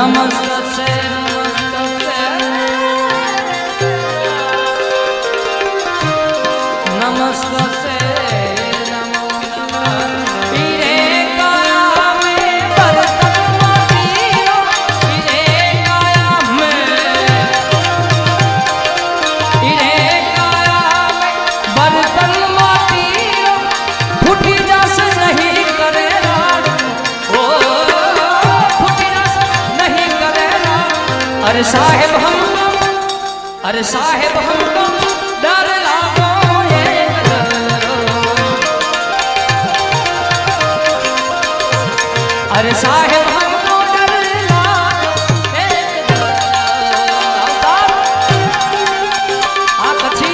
नमस्ते नमस्ते नमो नमः हीरे काया में बर्तन माटीरो हीरे काया में बर्तन माटीरो फूटी जस नहीं करे लाड ओ फूटी जस नहीं करे लाड अरे साहेब हमको डर लागो अरे साहेब हमको डर लागो आ कछी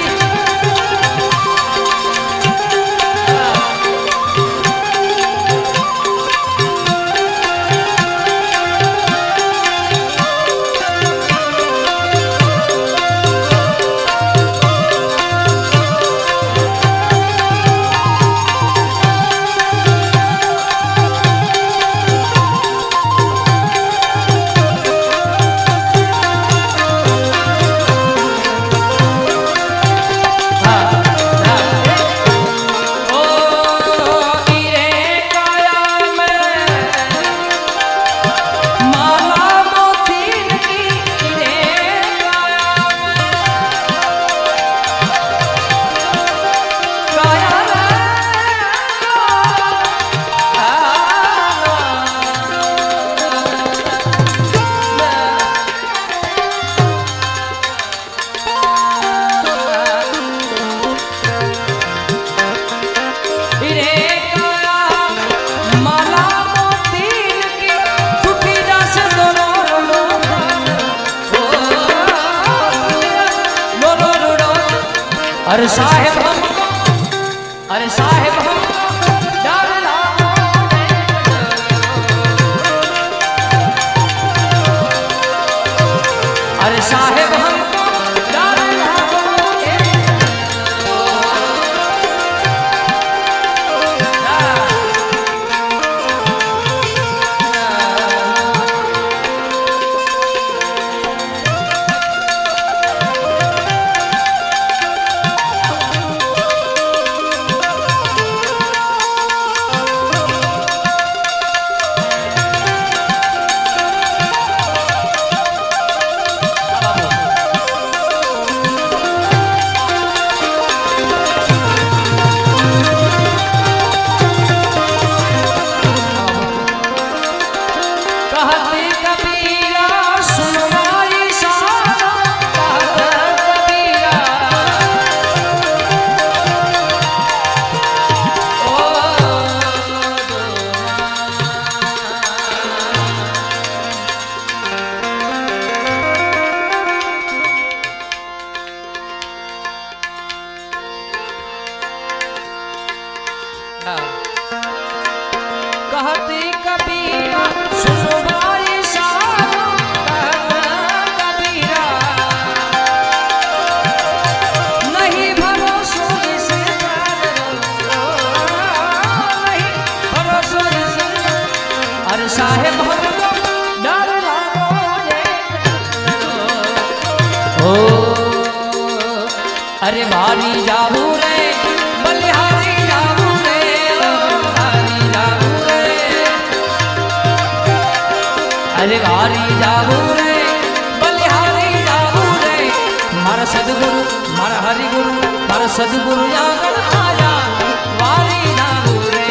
अरे साहेब हमको डर लागो अरे साहेब हमको डर लागो कहती कबीरा सुनो भाई सालो कबीरा नहीं भरोसा जिसे नहीं भरोसा जिसे अरे साहेब हमको डर लागो ओ अरे भारी जाबू रे बलिहारी जाबू अरे भारी जाबू रे बलिहारी जाबू रे मारा सदगुरु मारा हरिगुरु मारा सदगुरु आंगन आया वारी जाबू रे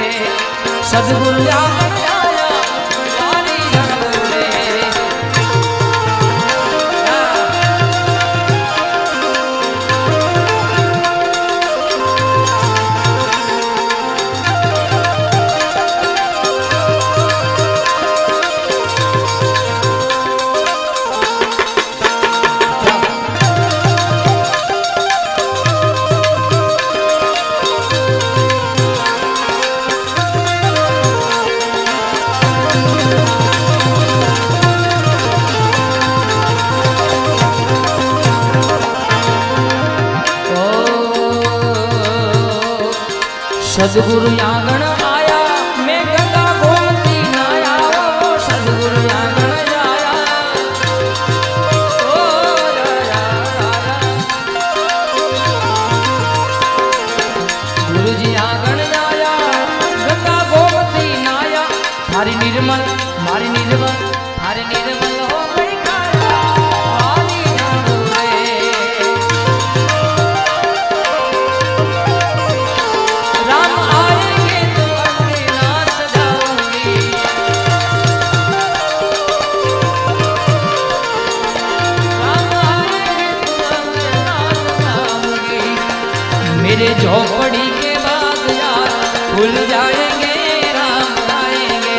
सदगुरु आंगन आया वारी जाबू रे सदगुरु आंगन आया मैं गंगा गोमती नाया सदगुरु आंगन आया મારી નિર્મલ મારી નિર્મલ મારી નિર્મલ હો ગઈ કાયા મારી જાણું રે राम आएंगे तो अपने नाच सजाऊंगी राम आएंगे तो अपने नाच सजाऊंगी मेरे झोपड़ी के बाद यार भूल जाएंगे राम आएंगे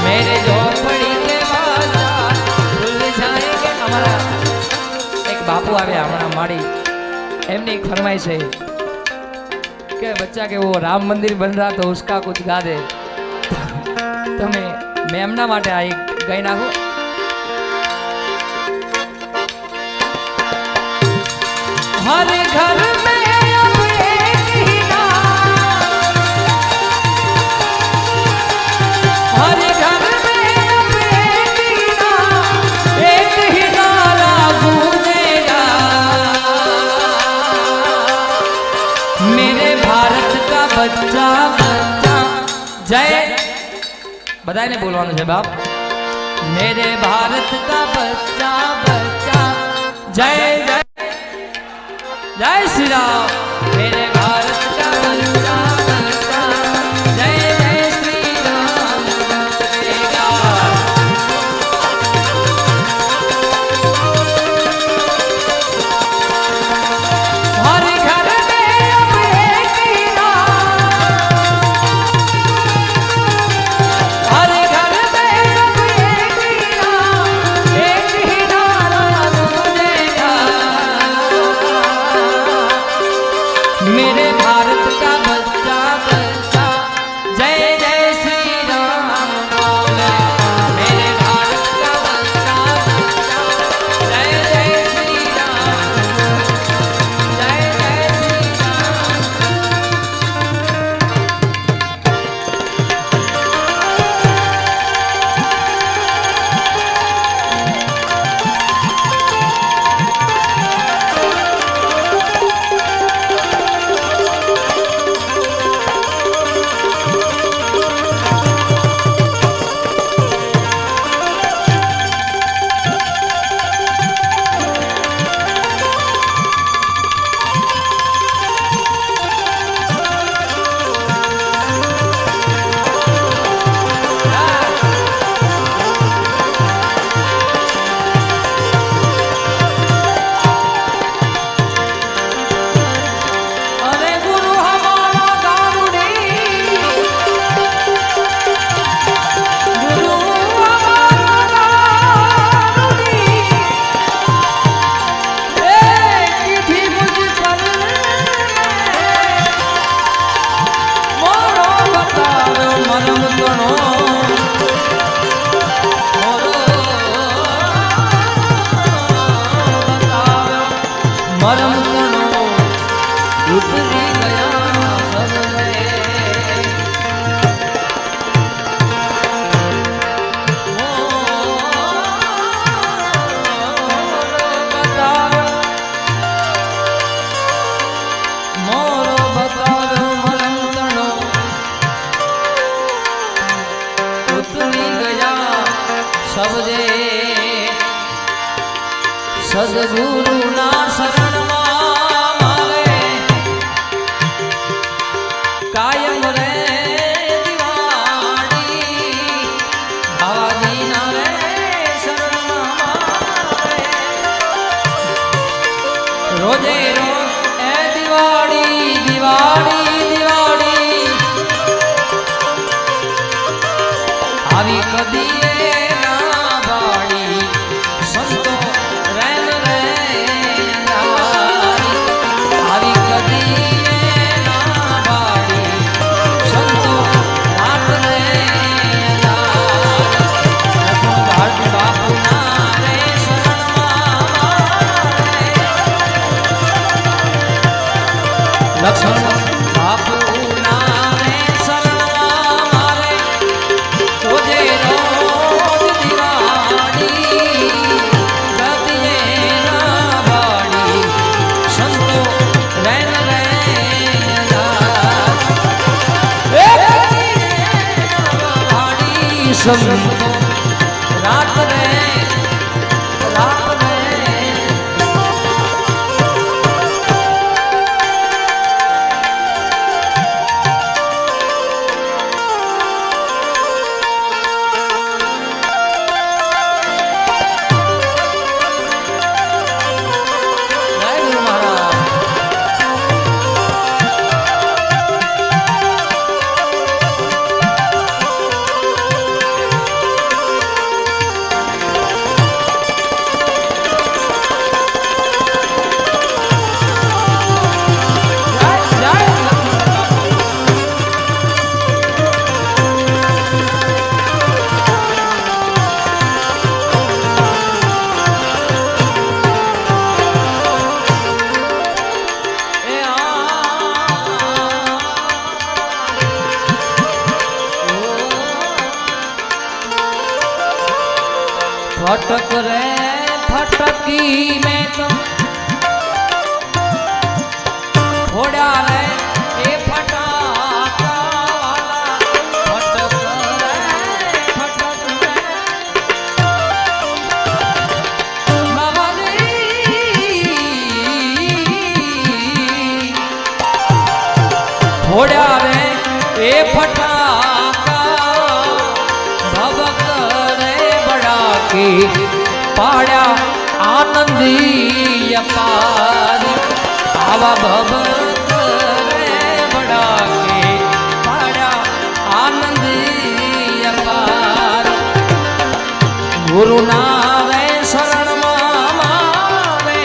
मेरे झोपड़ी के बाद यार भूल जाएंगे हमारा एक बापू आवे हमारा माड़ी एमनी एक फरमाइश है कि बच्चा के वो राम मंदिर बन रहा तो उसका कुछ गा दे तो मैं एमना माटे आ एक गाई नाखो हर घर में अब एक ही नाम हर घर में अब एक ही नारा गूंजेगा मेरे भारत का बच्चा बच्चा जय बधाई ने बोलवानो है बाप मेरे भारत का बच्चा बच्चा जय जय जय श्री राम मेरे भारत का बच्चा बच्चा जय जय श्री राम बोलेगा हर घर में अब एक ही नाम हर घर में अब एक ही नाम एक ही नारा गूंजेगा मेरे भारत का बच्चा बच्चा जय जय श्री राम बोले मेरे भारत का बच्चा बच्चा जय जय श्री राम जय जय श्री राम अरे गुरु हमारा गारुड़ी गुरु हमारा गारुड़ी एक थी मुझ पर मोरो बतावे मरम करो मोरो बतावे मरम करो उतरी गया सब मोरो बताव्यो मरंतणो उतरी गया सबजे सदगुरु ना शरण मारे कायम रे दिवाड़ी बाबाजी ना रे शरण मारे रोजे रोज ए दिवाड़ी दिवाड़ी दिवाड़ी આવી કદીએ ના બાળી સંતો રેન રે અંધારી આવી કદીએ ના બાળી સંતો રાત રે અંધારી ભારત બાપુ ના રે શરણમાં લક્ષ્મણ બાપુ ના રે શરણમાં મારે રોજે રોજ દિવાળી ગતિએ ના બાળી સંતો संतो रात में रात में फटक रे फटकी में तो फोड़ा रे ए फटाका वाला फटक रे फटक रे मगरी फोड़ा रे ए फटाका भवक पाड़ा आनंदी अपार आवा भवत रे बड़ा के पाड़ा आनंदी अपार गुरु नावे शरण मावे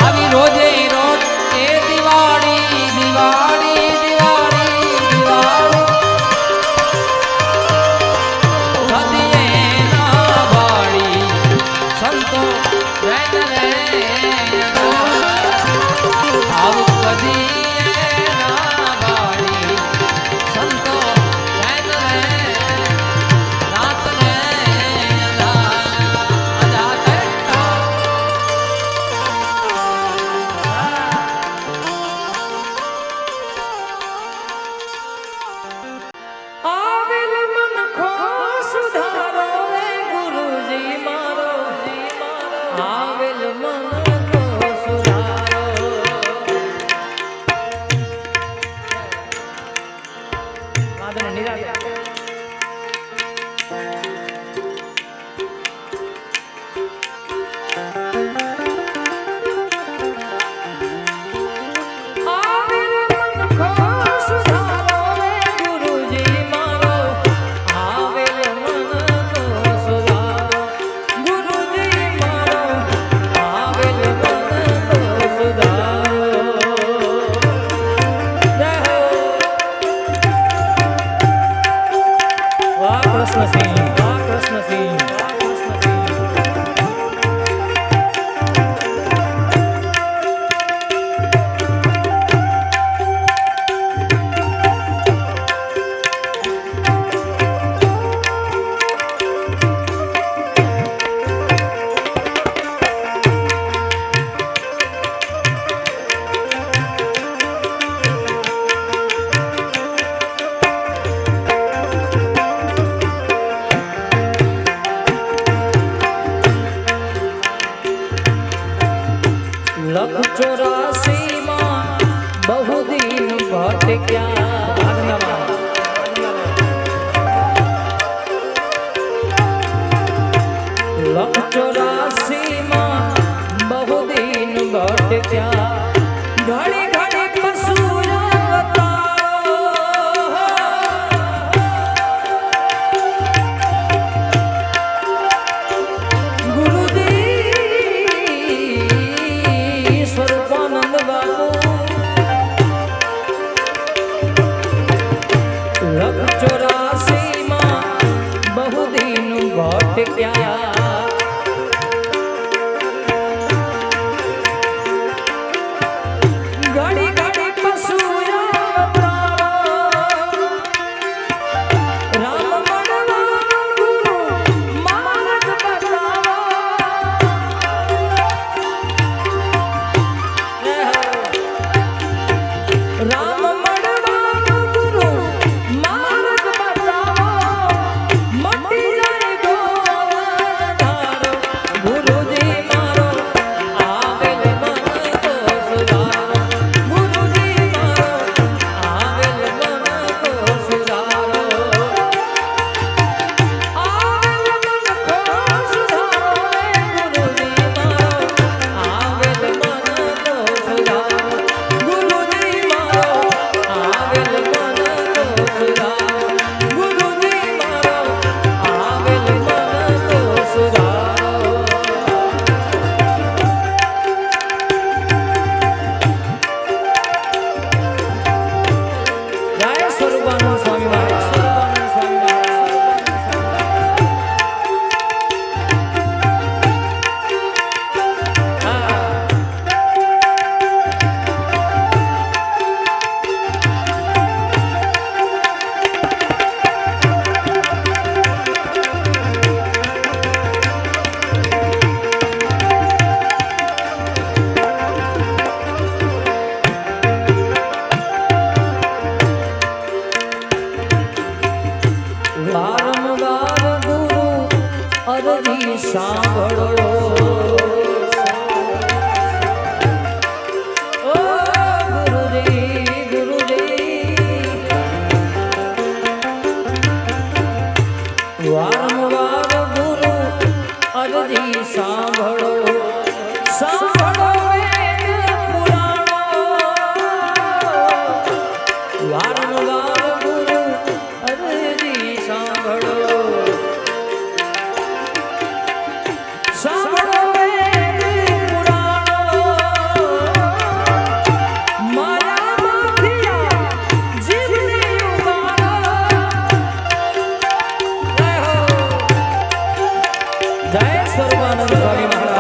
आवी रोजे रोज ए दिवाड़ी दिवाड़ी दिवाड़ी दिवाड़ी संतो रैन रे आव कदी ना बाड़ी संतो रैन रे रात रे आजाद आविल मन खो सुधारो रे गुरुजी मारो आविल मन को सुधारो वादन निराला आविल मन को सुधारो रे गुरुजी मारो आविल मन को सुधारो गुरुजी मारो आविल मन को सुधारो जय हो वाह कृष्ण सिंह वाह कृष्ण सिंह वाह कृष्ण सिंह लख 84 मां बहु दिन भटक्या लख 84 मां बहु दिन भटक्या घड़ी घड़ी पशु अवतारो गुरुजी स्वरूपानंद बाबू लख 84 मां बहु दिन भटक्या સાંભળો વેદ પુરાણો વારંવાર ગુરુ અરજી સાંભળો સાંભળો વેદ પુરાણો માયામાંથી જીવને ઉગારો જય સર્વાનંદ સ્વામી મહારાજ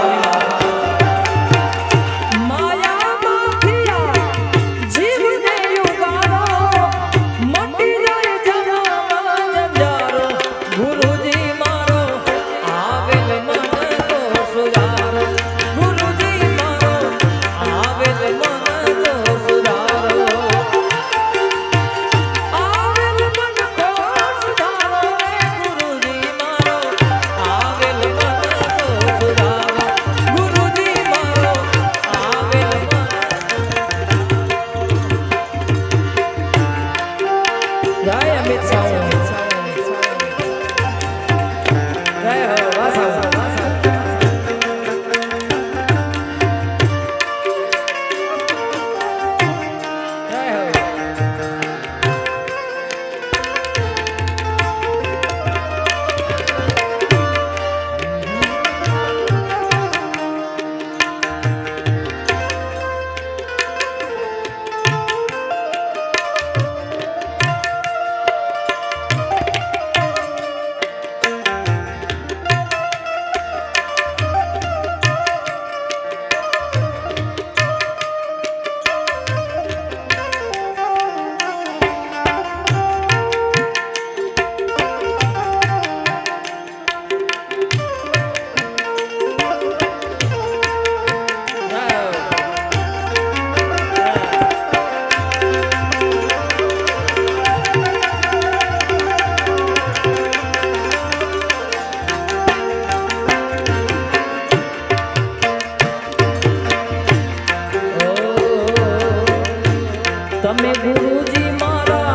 તમે ગુરુજી મારા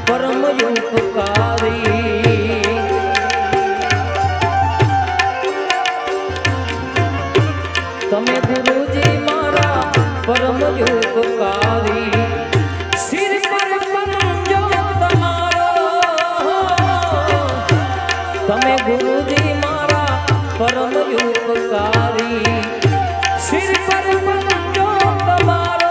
પરમ ઉપકારી તમે ગુરુજી મારા પરમ ઉપકારી સિર પર પંજો તમારો તમે ગુરુજી મારા પરમ ઉપકારી સિર પર પંજો તમારો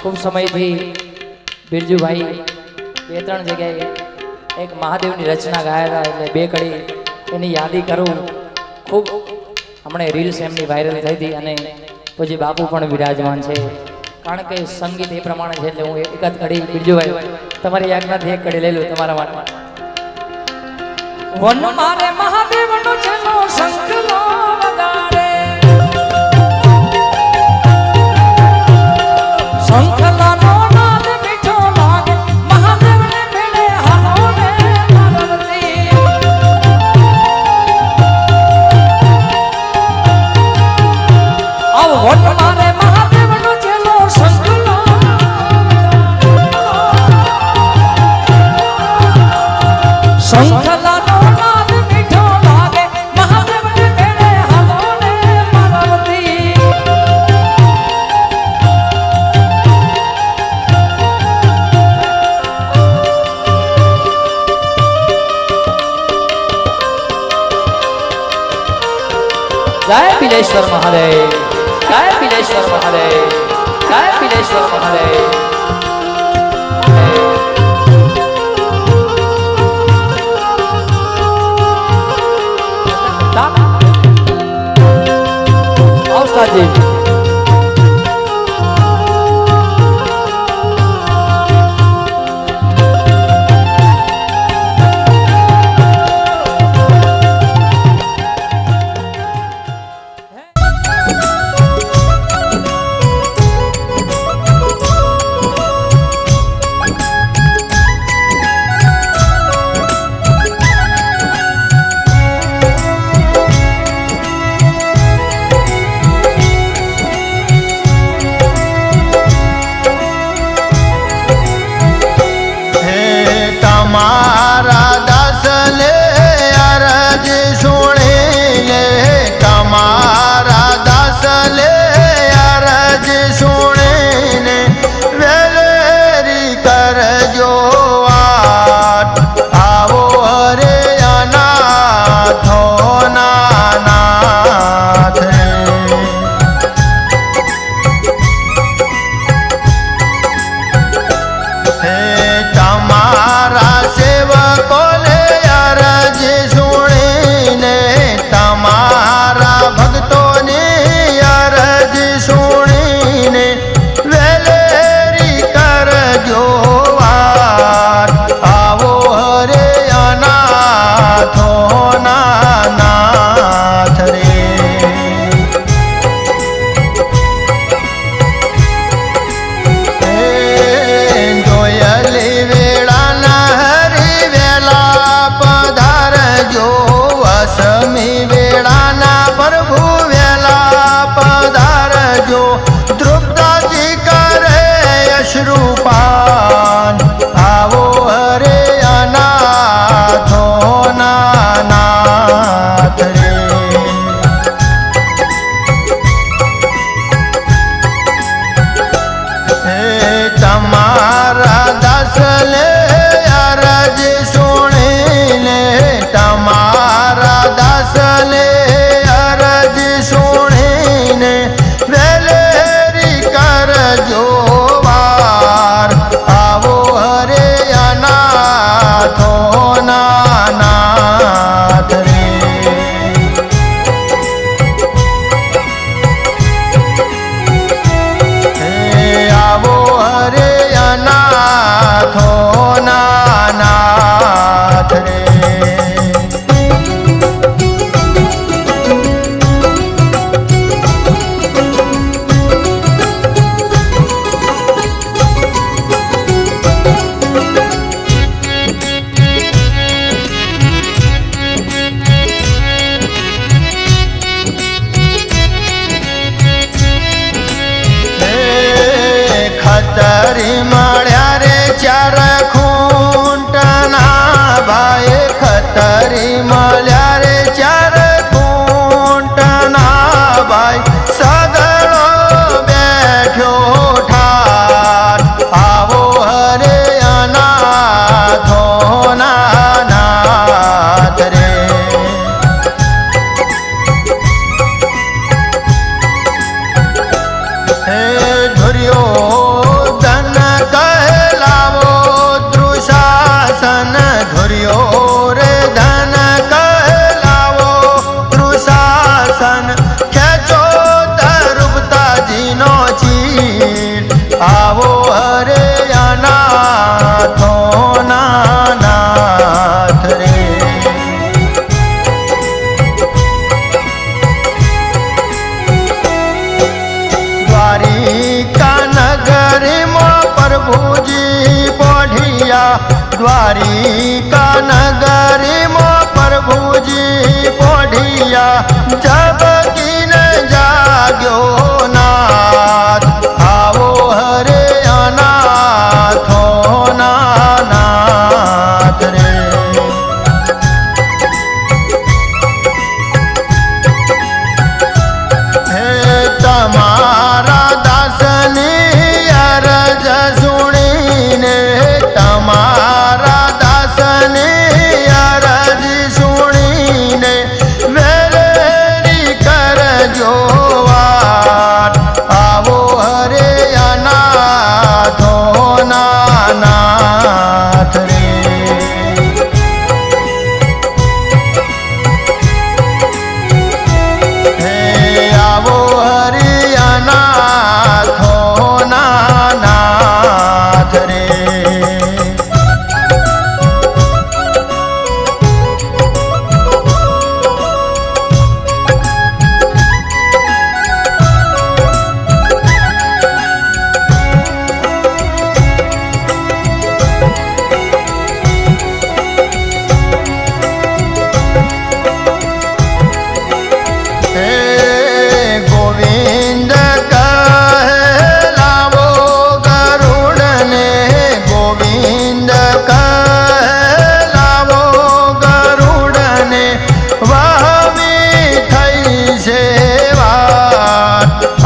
ખૂબ સમયથી બિરજુભાઈ બે ત્રણ જગ્યાએ એક મહાદેવની રચના ગાયેલા એટલે બે કડી એની યાદી કરું. ખૂબ હમણે રીલ્સ એમની વાયરલ થઈ હતી અને પછી બાપુ પણ વિરાજમાન છે. કારણ કે સંગીત એ પ્રમાણે છે એટલે હું એક જ કડી બિરજુભાઈ તમારી યાદમાંથી એક કડી લઈ લઉં તમારા માટે. વન મારે મહાદેવ जय बिलेश्वर महादेव, जय बिलेश्वर महादेव, जय बिलेश्वर महादेव। जी द्वारिका नगरी मो प्रभुजी पोढ़िया जब की न जाग्यो नाथ आवो हरे अनाथ नाथ रे हे तमारा दासनी अरज सुनीने तमारा दासनी अरज सुनीने वेलेरी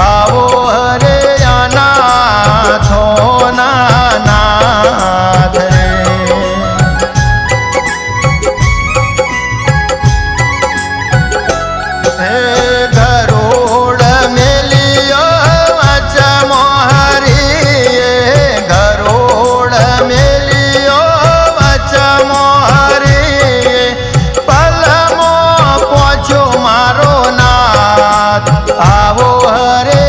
આવો હરે અનાથોના નાથ રે. હે ગરુડ મેલિયો વચમો હરીએ, ગરુડ મેલિયો વચમો હરીએ, પલમો પહોંચ્યો મારો નાથ, આવો હરે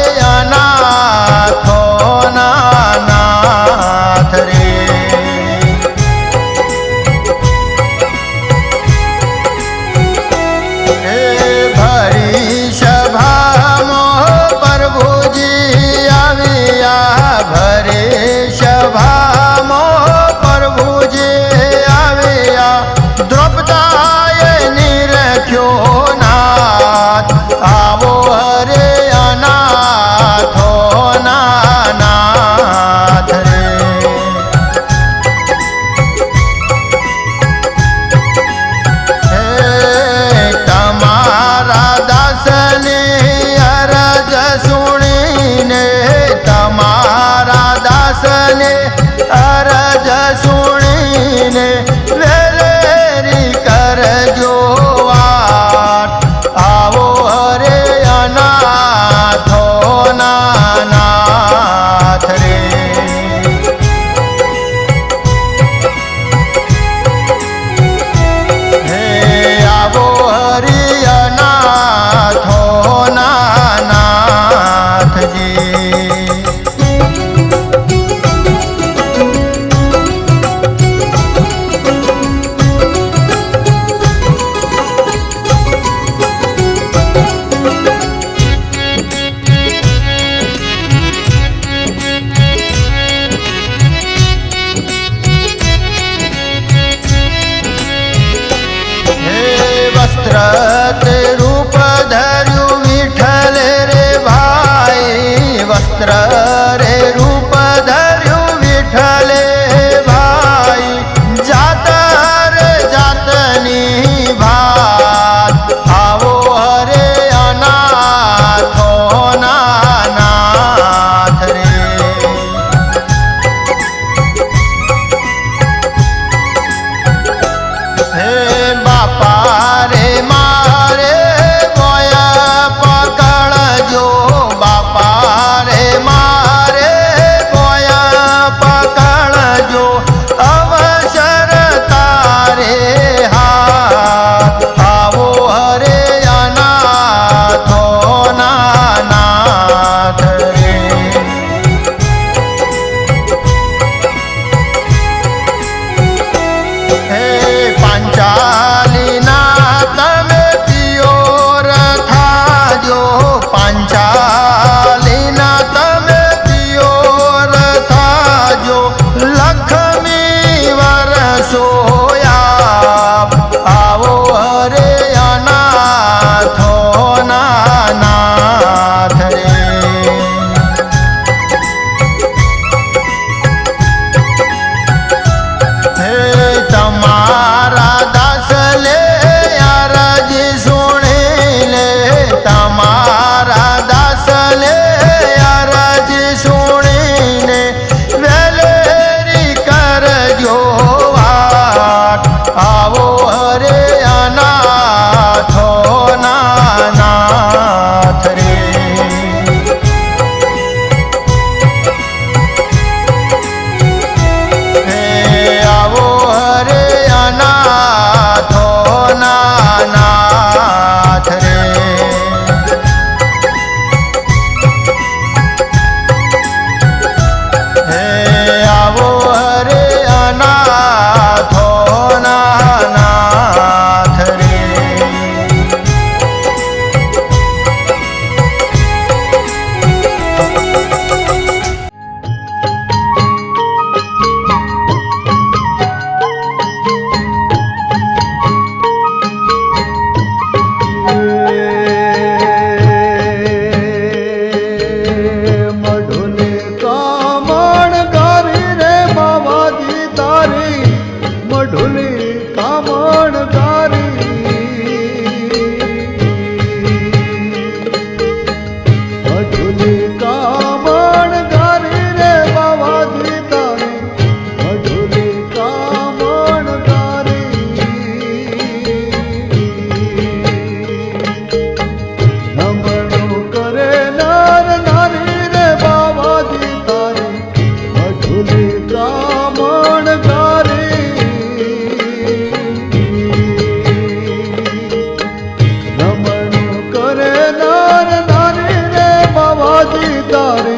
तारे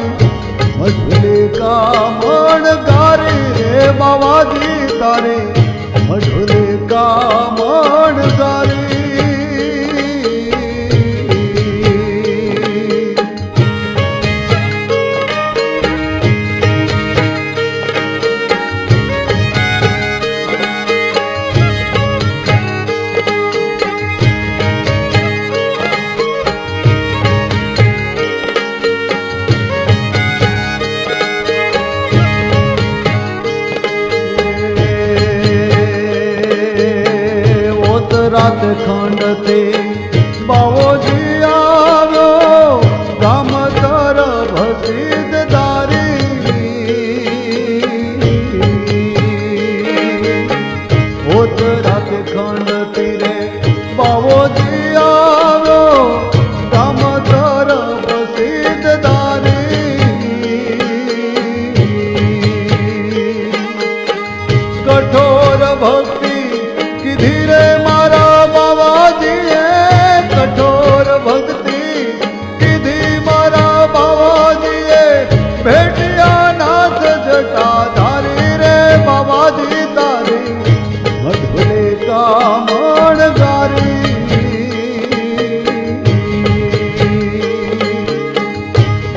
मधुले कामण गारे रे बाबाजी तारे मधुले कामण गारे रात खंड थे बावोजी आवो गाम तरफ सिद्धदारी ओत रात खंड तीरे बावोजी आवो गाम तरफ सिद्धदारी कठोर भक्ति की धीरे कठोर भक्ति किधी मारा बाबाजी भेटिया नाथ जटा धारी रे बाबाजी तारी मधुले कामण गारी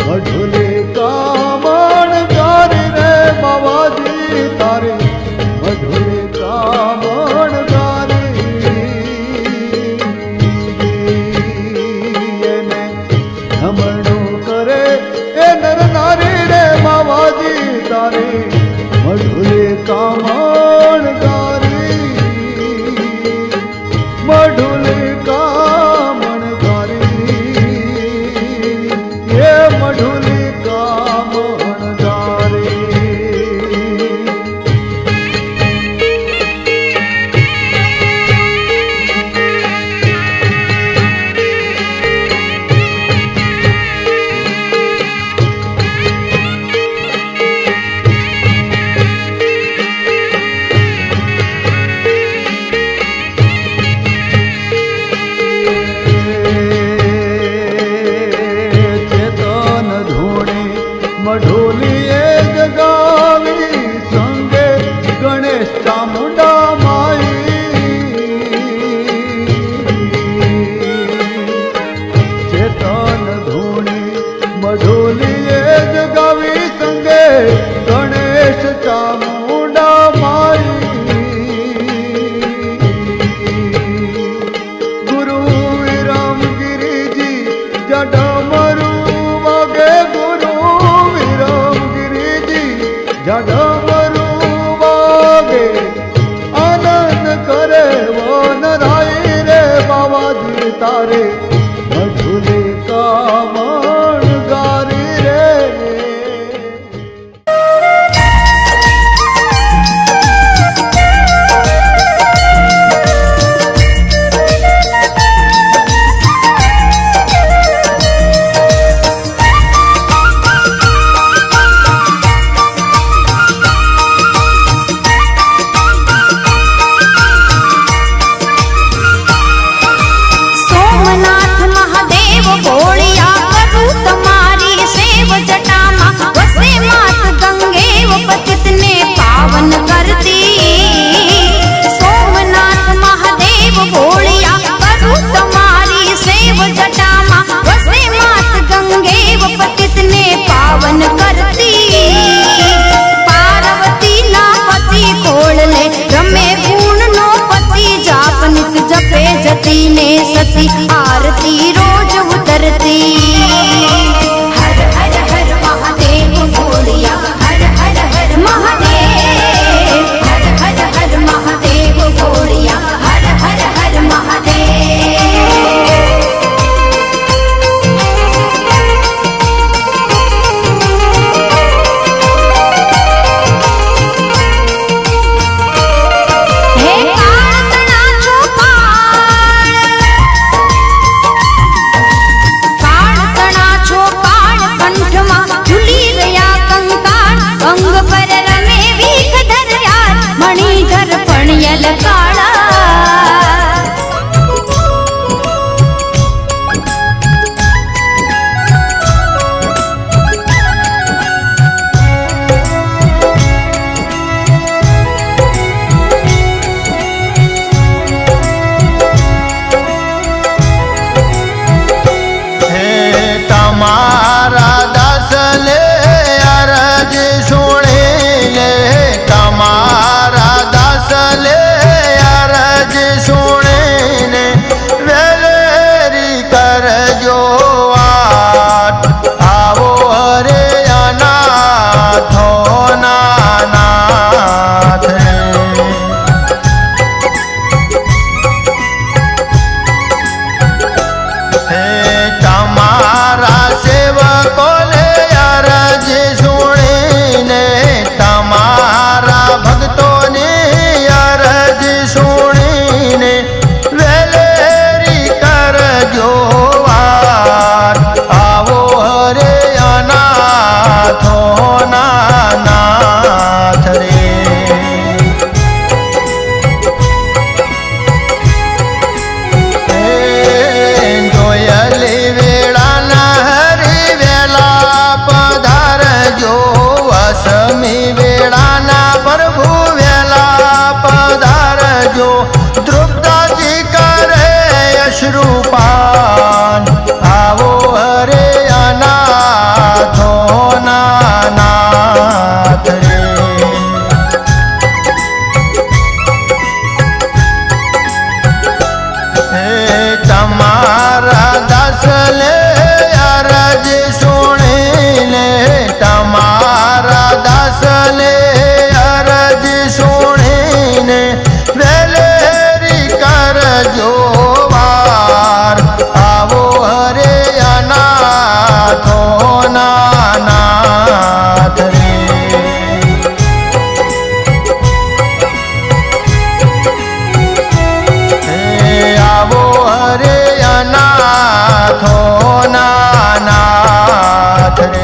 मधुले कामण गारी रे बाबाजी तारी मधुले कामण गारी करे ए नर नारी रे बाबाजी तारे मधुले कामण गारी मधुले कामण गारी ये मधुले कामण गारी मढोलिए जगावी संगे गणेश चामुंडा माई चेतन धूणी मढोलिए जगावी संगे गणेश चामुंडा माई गुरु विराम गिरिजी जडमरू वागे गुरु जडमरू वागे आनंद करे वो नाई रे बाबाजी तारे मधुले कामण गारी रे सती आरती रोज उतरती हर हर हर महादेव बोलिया हर हर हर महादेव हर हर हर महादेव बोलिया हर हर हर महादेव કરજો વાત આવો હરે અનાથો નાથ રે હે તમારા સેવકોને અરજ સુણીને તમારા ભક્તોની અરજ સુણીને વેલેરી કરજો વાર આવો હરે અનાથો નાથ રે જોયલી વેળાના હરી વેલા પધારજો વસમી વેળાના પ્રભુ વેલા પધારજો દ્રુપદાજી કરે અશ્રુપાન આવો હરે અનાથો નાથ રે હે તમારા દાસલે અરજ સુણીને તમારા દાસલે અરજ સુણીને વેલેરી કરજો વાર આવો હરે અનાથો નાથ રે હે આવો હરે અનાથો નાથ રે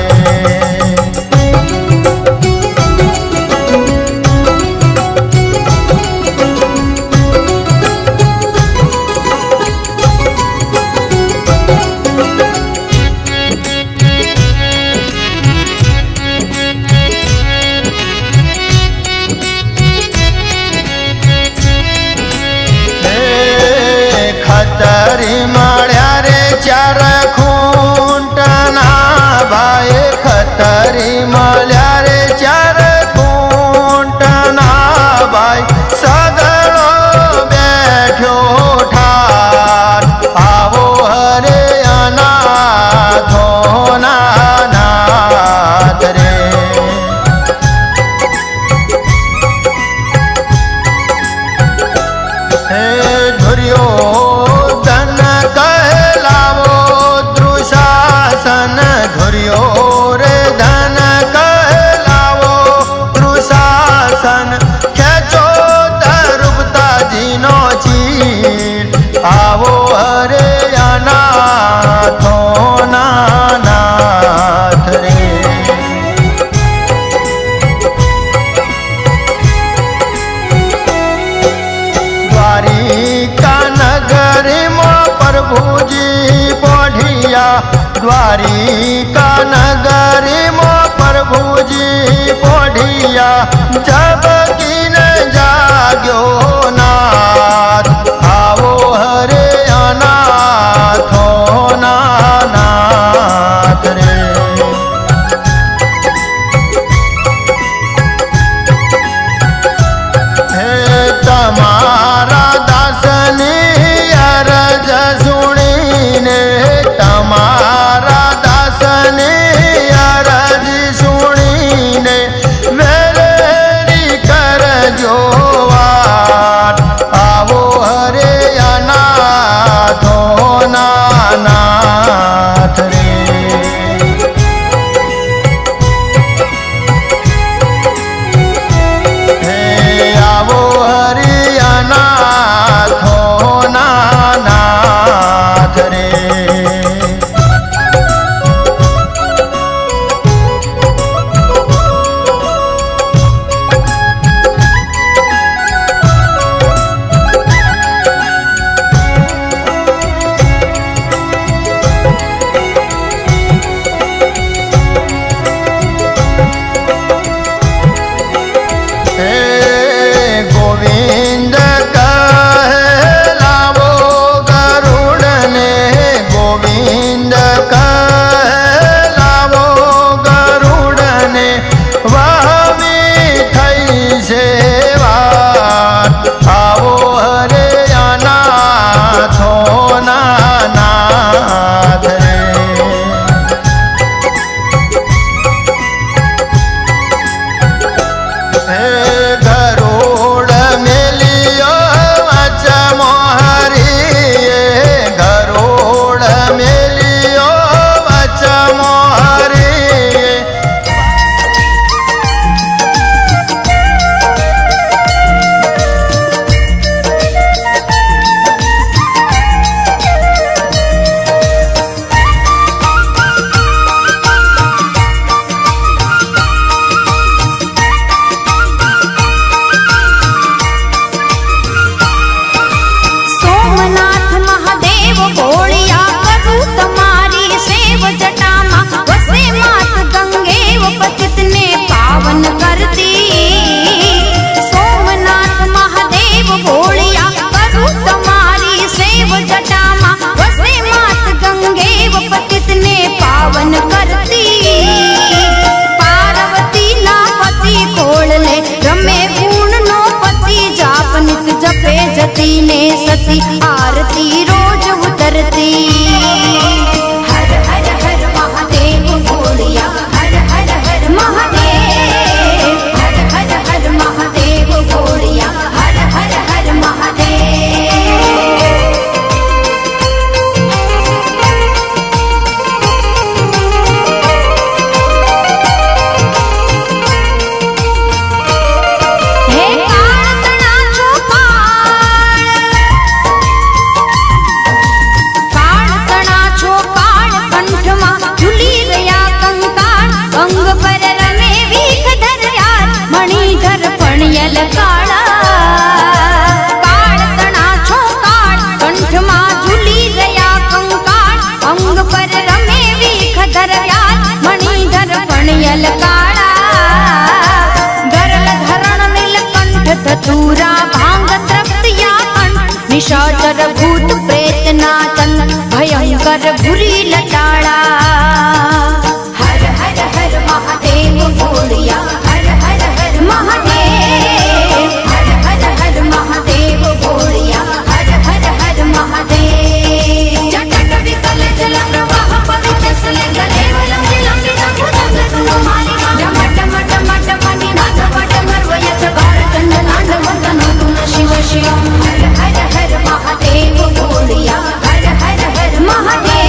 ખતરી મળ્યા રે ચાર ખૂંટના ભાઈ ખતરી મળ્યા રે ચાર ખૂંટના ભાઈ સગળો બેઠ્યો ઠાર આવો હરે અનાથો નાથ રે હે ધુર્યોધન કહેલાવો દુશાસન ધુર્યોધન કહેલાવો દુશાસન ખેંચો દ્રુપદાજીનો ચીર આવો હરે અનાથો નાથ રે દ્વારિકા નગરીમાં પ્રભુજી પોઢિયા દ્વારિકા નગરીમાં પ્રભુજી પોઢિયા જબકીને જાગ્યો નાથ આવો હરે અનાથો નાથ રે હે તમારા દાસની અરજ સુણીને તમારા દાસની અરજ સુણીને વેલેરી કરજો વાત આવો હરે અનાથો નાથ રે હે આવો હરે અનાથો નાથ રે ગોવિંદ કહેલાવો ગરુડને धतूरा भांग तृप्त यापन निशाचर भूत प्रेत नाचन भयंकर भूरी लटाड़ा हर हर हर महादेव बोलिया हर हर हर महादेव हर हर हर महादेव बोलिया हर हर हर महादेव जटक विकल जल प्रवाह पवित्र सले गले वलंबि लंबि भुजंग तुम मालिका डमट मट मट मणि नाथ वट मर्वयच भारचंद नांद वंदन तुम शिव शिव हर हर हर महादेव बोलिया हर हर हर महादेव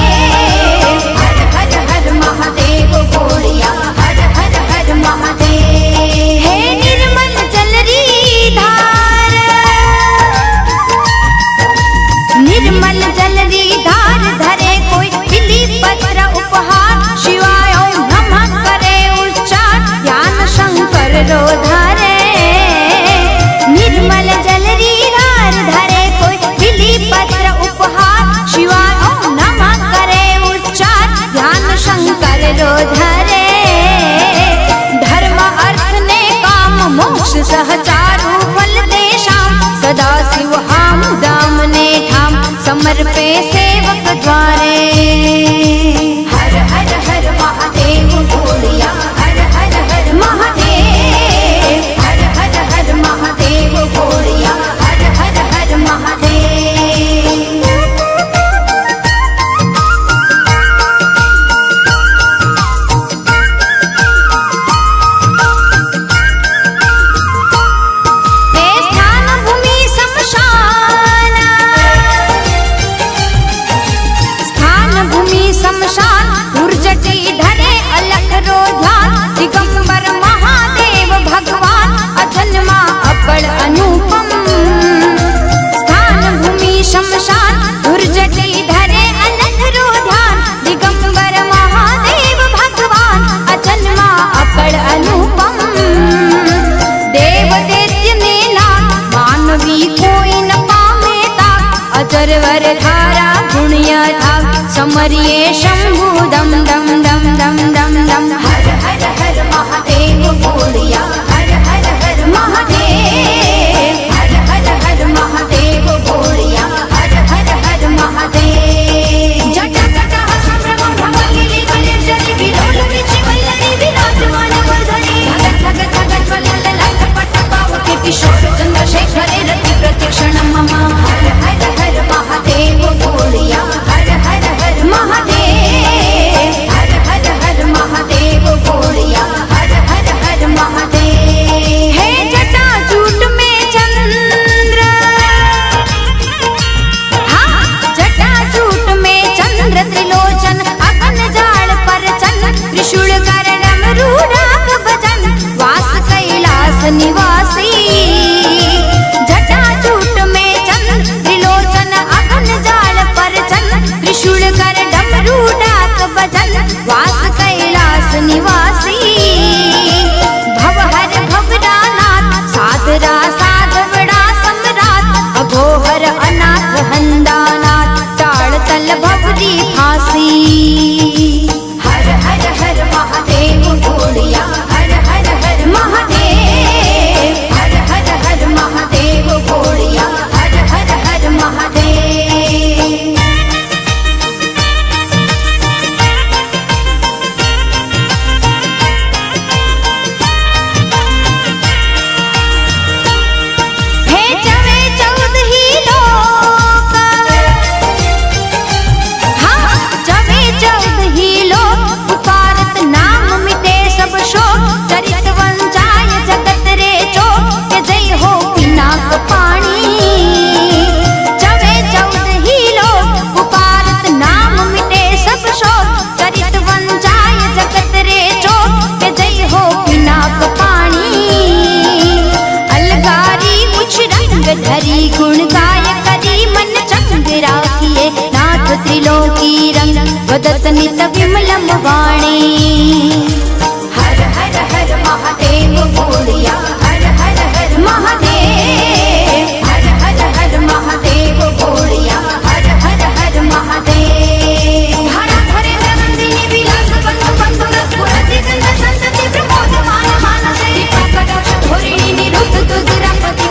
हर हर हर महादेव बोलिया हर हर हर महादेव हे निर्मल जलरी धार निर्मल जलरी धार धरे कोई बिली पत्र उपहार शिवाय ओम नमः करे उच्चार ध्यान शंकर रो धारे निर्मल जलरी धार धरे कोई बिली पत्र उपहार शिवाय ओम नमः करे उच्चार ध्यान शंकर रो धरे धर्म अर्थ ने काम मोक्ष सहचारु फल देशाम सदा शिव हाम दाम ने ठाम समर्पे सेवक द्वारे हर हर हर महादेव बोलिया हर हर हर महादेव हर हर हर महादेव बोलिया हर हर हर महादेव हे स्थान भूमि शमशान स्थान भूमि शमशान दुर्जटी धरे अलख रो ध्यान दिगंबर महादेव भगवान अजन्मा अपड़ अनुपम स्थान भूमि शमशान दुर्जटी धरे अलख रो ध्यान दिगंबर महादेव भगवान अजन्मा अपड़ अनुपम देव दैत्य ने नाथ मानवी कोई न पामे ताक अजरवर धारा पुण्य धाक समरिये शंभु दम दम दम दम दम दम हर हर हर महादेव बोलिया हर हर हर महादेव हर हर हर महादेव बोलिया हर हर हर महादेव जटा जटा संभ्रम भवगिरी कलेजरी विलोल विचि वल्लरी विराजमान वर्धनी धगत धगत धगत ज्वलल लट पट पावके किशोर चंद्रशेखरे रति प्रत्यक्षण मम हर हर हर महादेव बोलिया हर हर हर महादेव हर हर हर महादेव बोलिया हर हर हर महादेव हे जटा जूट में चंद्र हाँ जटा जूट में चंद्र त्रिलोचन अगन जाल पर चंद्र त्रिशूल करणम रूढ़ाक भजन वास कैलास निवासी जटा जूट में चंद्र त्रिलोचन अगन जाल पर चंद्र त्रिशूल कर डमरू डाक भजन वास कैलास निवासी भवहर भवरानाथ साधरा साधवड़ा सम्राट अघोहर अनाथ हंदानाथ टाळ तल भवरी फांसी हर हर हर महादेव बोलिया हर हर हर महादेव हर हर हर महादेव बोलिया हर हर हर महादेव हे जवे चौदही लोक हाँ जवे चौदही लोक पुकारत नाम मिटे सब शोक चरित वंचाय जगत रे चोक के जय हो पिनाक पाणी जवे चौदही लोक पुकारत नाम मिटे सब शोक चरित वंचाय जगत रे चोक के जय हो पिनाक पाणी अलगारी कुछ रंग धरी गुण गाय करी मन चंग राखिए नाथ त्रिलोकी रंग वदत नित विमलम वाणी हर हर हर महादेव बोलिया हर हर हर महादेव हर हर हर महादेव बोलिया हर हर हर महादेव हर हरे नंदिनी विलास बंधु बंधु रसपुरति गंध संतति प्रमोद मान मानसे दीपक कटाक्ष धोरिणी निरुद्ध दुर्गापति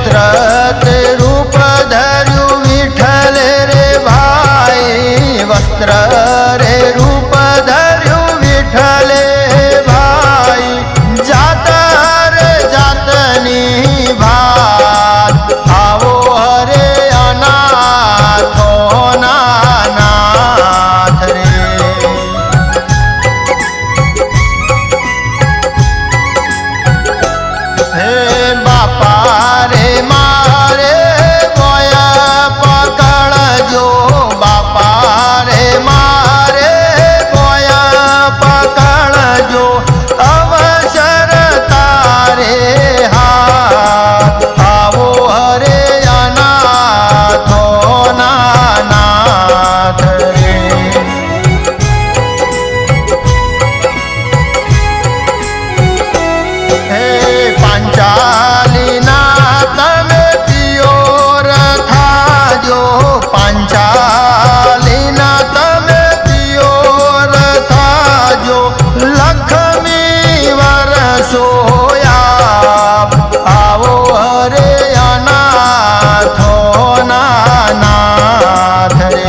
वस्त्र ते रूप धर्यु विठल रे भाई वस्त्र रे रूप धर्यु विठल भाई जात रे जातनी भात आवो हरे अनाथो नाथ रे हे बापा रे मारे गोया पकड़ जो बापा रे मारे गोया पकड़ जो अवसर तारे हाथ आवो हरे अनाथो नाथ रे हे पांचालीना तमे पियोर था जो पांचालीना तमे पियोर था जो लक्ष्मी वरसोया आवो हरे अनाथो नाथ रे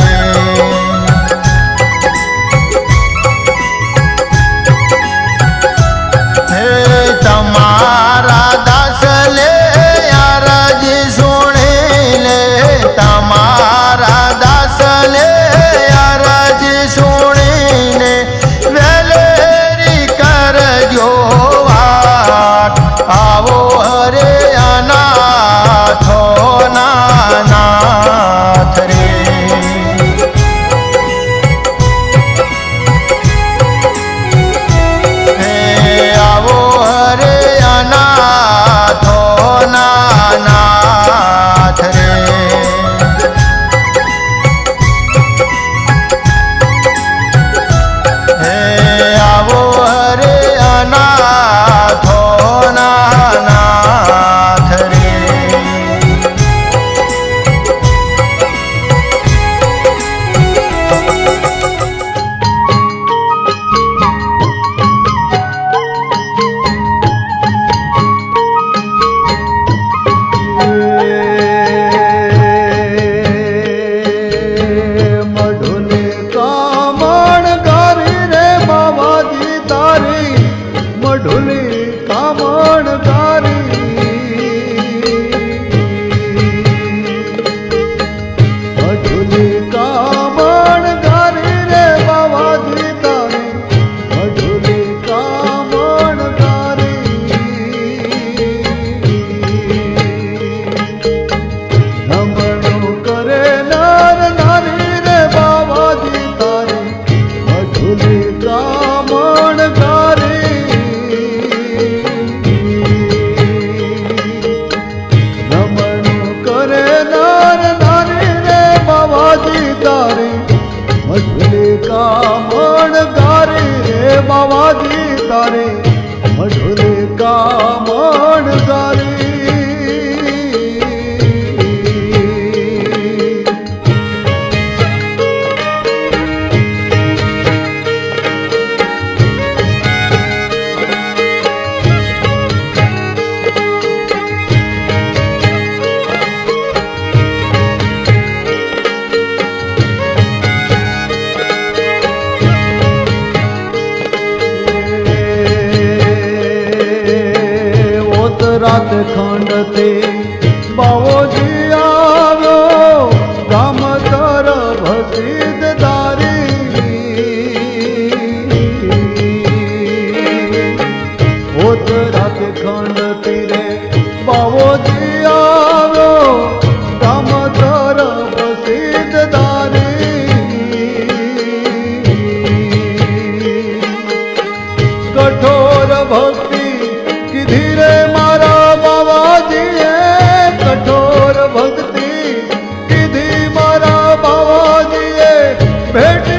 हे तमारा दास ले अरज सुने ले तमारा दास ले अरज सुने ले वेलेरी कर जो वाट आवो हरे अनाथो नाथ रे हे आवो हरे अनाथो नाथ रे हे आवो हरे अनाथो नाथ रे मढुले कामण गारी रे बाबाजी तारी मढुले कामण गारी मढुले कामण गारी रे बाबाजी तारी मढुले कामण गारी नमणो करे नर नारी रे बाबाजी तारी मढुले कामण गारी नमणो करे नर नारी रे बाबाजी तारी मढुले कामण गारी रे बाबाजी तारी मढुले कामण गारी रात खंड ते बावोजी आवो गाम तर भसीद दारी ओत रात खंड तीरे बावोजी आवो गाम तर भसीद दारी कठोर भक्ति की धीरे मारा बाबाजी कठोर भक्ति की धी मारा बाबाजी भेट